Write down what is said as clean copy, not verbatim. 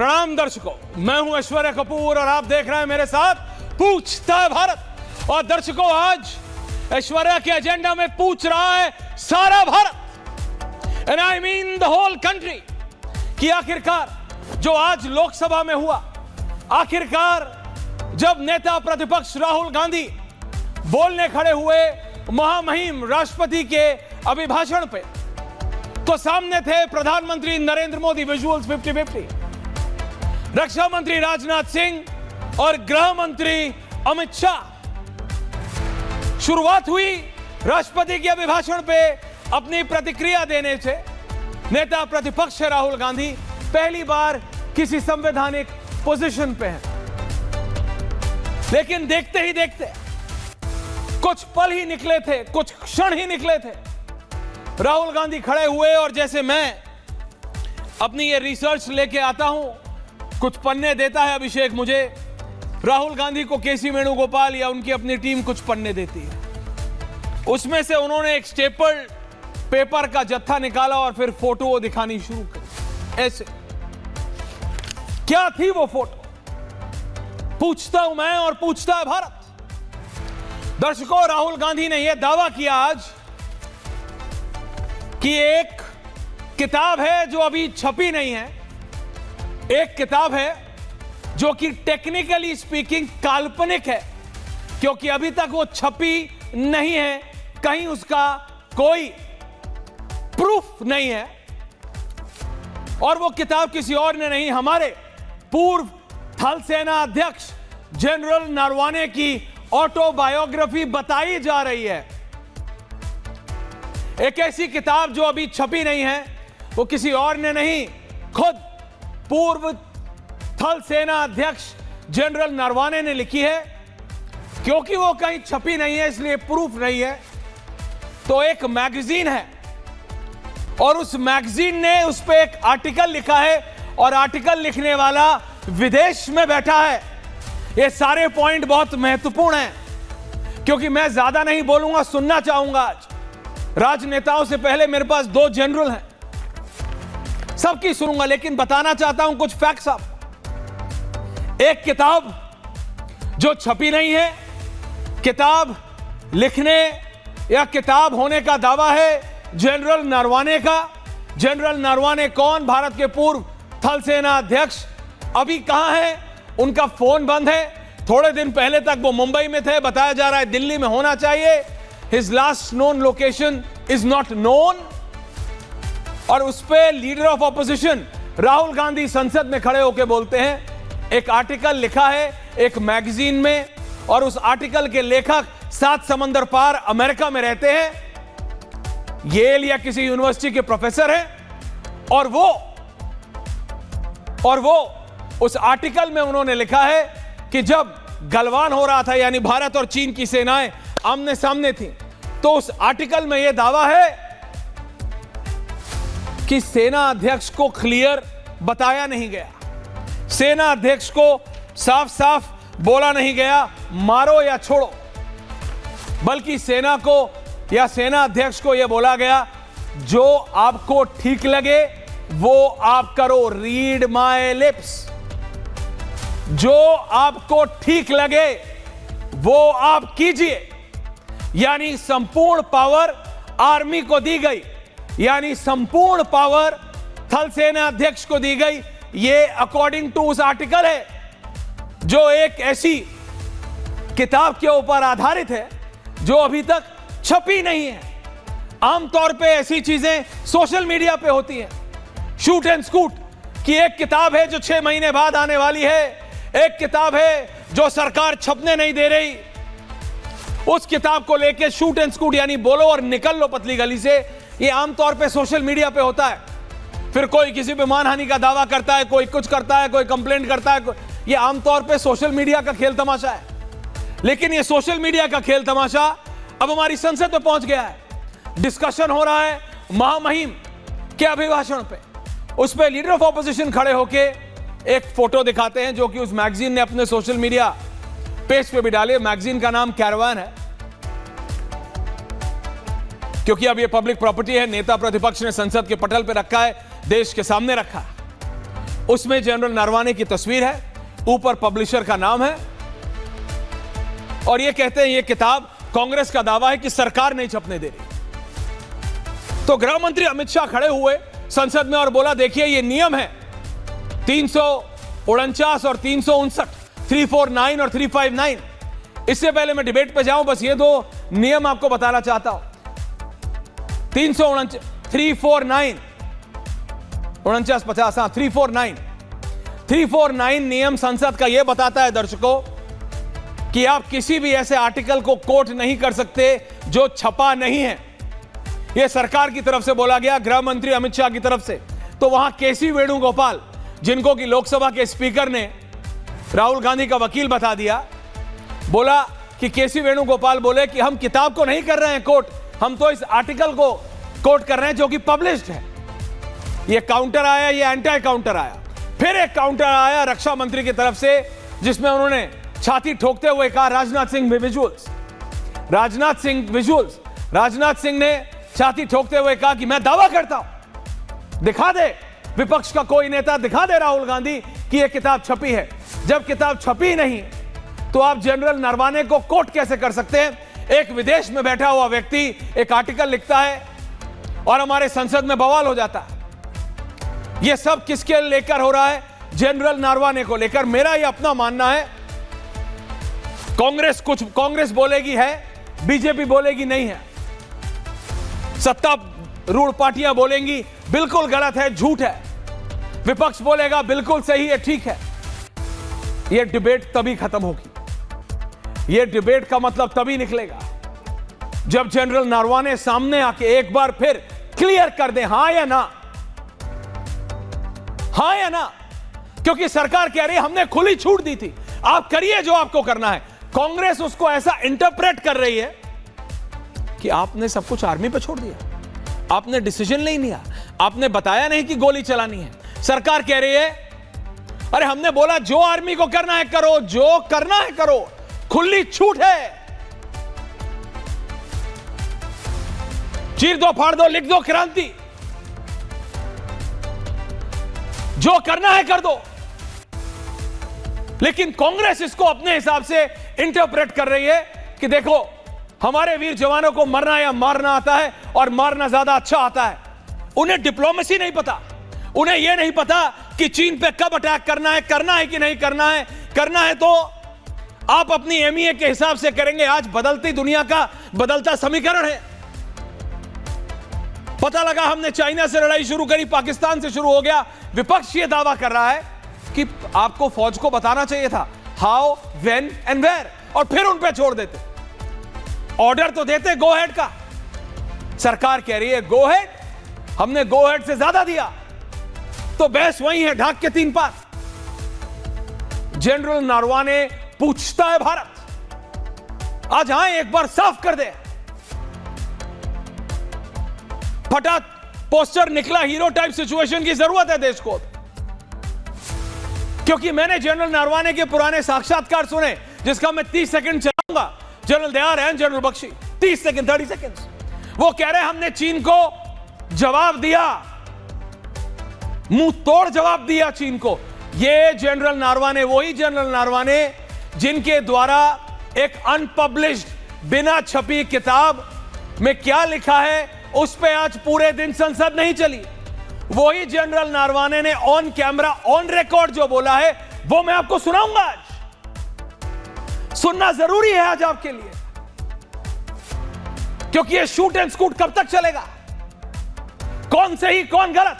प्रणाम दर्शकों, मैं हूं ऐश्वर्या कपूर और आप देख रहे हैं मेरे साथ पूछता है भारत। और दर्शकों, आज ऐश्वर्या के एजेंडा में पूछ रहा है सारा Bharat, and I mean the whole country, कि आखिरकार जो आज लोकसभा में हुआ, आखिरकार जब नेता प्रतिपक्ष राहुल गांधी बोलने खड़े हुए महामहिम राष्ट्रपति के अभिभाषण पे, तो सामने थे प्रधानमंत्री नरेंद्र मोदी, विजुअल्स 50-50, रक्षा मंत्री राजनाथ सिंह और गृह मंत्री अमित शाह। शुरुआत हुई राष्ट्रपति के अभिभाषण पे अपनी प्रतिक्रिया देने से। नेता प्रतिपक्ष राहुल गांधी पहली बार किसी संवैधानिक पोजीशन पे हैं, लेकिन देखते ही देखते कुछ पल ही निकले थे, कुछ क्षण ही निकले थे, राहुल गांधी खड़े हुए और जैसे मैं अपनी ये रिसर्च लेके आता हूं, कुछ पन्ने देता है अभिषेक मुझे, राहुल गांधी को केसी वेणुगोपाल या उनकी अपनी टीम कुछ पन्ने देती है। उसमें से उन्होंने एक स्टेपल पेपर का जत्था निकाला और फिर फोटो दिखानी शुरू की। ऐसे क्या थी वो फोटो? पूछता हूं मैं और पूछता है भारत। दर्शकों, राहुल गांधी ने यह दावा किया आज कि एक किताब है जो अभी छपी नहीं है, एक किताब है जो कि टेक्निकली स्पीकिंग काल्पनिक है, क्योंकि अभी तक वो छपी नहीं है, कहीं उसका कोई प्रूफ नहीं है। और वो किताब किसी और ने नहीं, हमारे पूर्व थल सेना अध्यक्ष जनरल नरवाने की ऑटोबायोग्राफी बताई जा रही है। एक ऐसी किताब जो अभी छपी नहीं है, वो किसी और ने नहीं, खुद पूर्व थल सेना अध्यक्ष जनरल नरवाने ने लिखी है। क्योंकि वो कहीं छपी नहीं है, इसलिए प्रूफ नहीं है, तो एक मैगजीन है और उस मैगजीन ने उस पर एक आर्टिकल लिखा है और आर्टिकल लिखने वाला विदेश में बैठा है। ये सारे पॉइंट बहुत महत्वपूर्ण हैं, क्योंकि मैं ज्यादा नहीं बोलूंगा, सुनना चाहूंगा। आज राजनेताओं से पहले मेरे पास 2 जनरल हैं, सबकी सुनूंगा, लेकिन बताना चाहता हूं कुछ फैक्ट्स। आप एक किताब जो छपी नहीं है, किताब लिखने या किताब होने का दावा है जनरल नरवाने का। जनरल नरवाने कौन? भारत के पूर्व थल सेना अध्यक्ष। अभी कहां है? उनका फोन बंद है। थोड़े दिन पहले तक वो मुंबई में थे, बताया जा रहा है दिल्ली में होना चाहिए। His last known location is not known. और उस पे leader of opposition Rahul Gandhi संसद में खड़े होकर बोलते हैं। एक आर्टिकल लिखा है एक मैगजीन में, और उस आर्टिकल के लेखक 7 समंदर पार अमेरिका में रहते हैं, येल या किसी यूनिवर्सिटी के प्रोफेसर हैं। और वो उस आर्टिकल में उन्होंने लिखा है कि जब गलवान हो रहा था, यानी भारत और चीन की सेनाएं आमने सामने थी, तो उस आर्टिकल में यह दावा है कि सेना अध्यक्ष को क्लियर बताया नहीं गया, सेना अध्यक्ष को साफ साफ बोला नहीं गया मारो या छोड़ो, बल्कि सेना को या सेना अध्यक्ष को यह बोला गया जो आपको ठीक लगे वो आप करो, रीड माय लिप्स। जो आपको ठीक लगे वो आप कीजिए। यानी संपूर्ण पावर आर्मी को दी गई, यानी संपूर्ण पावर थल सेना अध्यक्ष को दी गई। ये अकॉर्डिंग टू उस आर्टिकल है जो एक ऐसी किताब के ऊपर आधारित है जो अभी तक छपी नहीं है। आमतौर पे ऐसी चीजें सोशल मीडिया पे होती हैं, शूट एंड स्कूट, कि एक किताब है जो 6 महीने बाद आने वाली है, एक किताब है जो सरकार छपने नहीं दे रही, उस किताब को लेके शूट एंड स्कूट, यानी बोलो और निकल लो पतली गली से। ये आमतौर पे सोशल मीडिया पे होता है। फिर कोई किसी पे मानहानि का दावा करता है, कोई कुछ करता है, कोई कंप्लेंट करता है। ये आमतौर पे सोशल मीडिया का खेल तमाशा है। लेकिन ये सोशल मीडिया का खेल तमाशा अब हमारी संसद में पहुंच गया है। डिस्कशन हो रहा है महामहिम के अभिभाषण पे, उस पे लीडर ऑफ ऑपोजिशन खड़े होके एक फोटो दिखाते हैं जो कि उस मैगजीन ने अपने सोशल मीडिया पेज पे भी डाली। मैगजीन का नाम कैरवान है, क्योंकि अब ये पब्लिक प्रॉपर्टी है। नेता प्रतिपक्ष ने संसद के पटल पे रखा है, देश के सामने रखा है। उसमें जनरल नरवाने की तस्वीर है, ऊपर पब्लिशर का नाम है और ये कहते हैं ये किताब, कांग्रेस का दावा है कि सरकार नहीं छपने दे रही। तो गृह मंत्री अमित शाह खड़े हुए संसद में और बोला देखिए ये नियम है 349 और 359, 349 और 359। इससे पहले मैं डिबेट पे जाऊं, बस ये दो नियम आपको बताना चाहता हूं। 349, 49 हाँ 349 नियम संसद का यह बताता है दर्शकों कि आप किसी भी ऐसे आर्टिकल को कोट नहीं कर सकते जो छपा नहीं है। यह सरकार की तरफ से बोला गया, गृह मंत्री अमित शाह की तरफ से। तो वहां केसी वेणुगोपाल, जिनको कि लोकसभा के स्पीकर ने राहुल गांधी का वकील बता दिया, बोला कि केसी वेणुगोपाल बोले कि हम किताब को नहीं कर रहे हैं कोट, हम तो इस आर्टिकल को कोट कर रहे हैं जो कि पब्लिश्ड है। यह काउंटर आया, यह एंटी काउंटर आया। फिर एक काउंटर आया रक्षा मंत्री की तरफ से, जिसमें उन्होंने छाती ठोकते हुए कहा राजनाथ सिंह विजुअल्स। राजनाथ सिंह ने छाती ठोकते हुए कहा कि मैं दावा करता हूं, दिखा दे विपक्ष का कोई नेता, दिखा दे राहुल गांधी कि यह किताब छपी है। जब किताब छपी नहीं तो आप जनरल नरवाने को कोट कैसे कर सकते हैं? एक विदेश में बैठा हुआ व्यक्ति एक आर्टिकल लिखता है और हमारे संसद में बवाल हो जाता है। यह सब किसके लेकर हो रहा है? जनरल नरवाने को लेकर। मेरा यह अपना मानना है, कांग्रेस बोलेगी है, बीजेपी बोलेगी नहीं है, सत्तारूढ़ पार्टियां बोलेंगी बिल्कुल गलत है, झूठ है, विपक्ष बोलेगा बिल्कुल सही है, ठीक है। यह डिबेट तभी खत्म होगी, यह डिबेट का मतलब तभी निकलेगा जब जनरल नरवाने सामने आके एक बार फिर क्लियर कर दे हां या ना, हां या ना। क्योंकि सरकार कह रही है हमने खुली छूट दी थी, आप करिए जो आपको करना है। कांग्रेस उसको ऐसा इंटरप्रेट कर रही है कि आपने सब कुछ आर्मी पे छोड़ दिया, आपने डिसीजन नहीं लिया, आपने बताया नहीं कि गोली चलानी है। सरकार कह रही है अरे हमने बोला जो आर्मी को करना है करो, जो करना है करो, खुली छूट है, चीर दो, फाड़ दो, लिख दो क्रांति, जो करना है कर दो। लेकिन कांग्रेस इसको अपने हिसाब से इंटरप्रेट कर रही है कि देखो हमारे वीर जवानों को मरना या मारना आता है और मारना ज्यादा अच्छा आता है। उन्हें डिप्लोमेसी नहीं पता, उन्हें यह नहीं पता कि चीन पे कब अटैक करना है कि नहीं करना है। करना है तो आप अपनी एमईए के हिसाब से करेंगे। आज बदलती दुनिया का बदलता समीकरण है। पता लगा हमने चाइना से लड़ाई शुरू करी, पाकिस्तान से शुरू हो गया। विपक्ष यह दावा कर रहा है कि आपको फौज को बताना चाहिए था हाउ, व्हेन एंड वेयर, और फिर उन पे छोड़ देते, ऑर्डर तो देते गो हेड का। सरकार कह रही है गो हेड, हमने गो हेड से ज्यादा दिया। तो बहस वही है, ढाक के तीन पार। जनरल नरवाने पूछता है भारत आज आए एक बार साफ कर दे। फटा पोस्टर निकला, हीरो टाइप सिचुएशन की जरूरत है देश को। क्योंकि मैंने जनरल नरवाने के पुराने साक्षात्कार सुने, जिसका मैं 30 सेकंड चलाऊंगा। जनरल दयार हैं, जनरल बख्शी, 30 सेकंड 30 सेकंड। वो कह रहे हैं हमने चीन को जवाब दिया, मुंह तोड़ जवाब दिया चीन को। ये जनरल नरवाने, वही जनरल नरवाने जिनके द्वारा एक अनपब्लिश्ड, बिना छपी किताब में क्या लिखा है उस पे आज पूरे दिन संसद नहीं चली। वही जनरल नरवाने ने ऑन कैमरा, ऑन रिकॉर्ड जो बोला है वो मैं आपको सुनाऊंगा। आज सुनना जरूरी है आज आपके लिए, क्योंकि ये शूट एंड स्कूट कब तक चलेगा? कौन सही कौन गलत?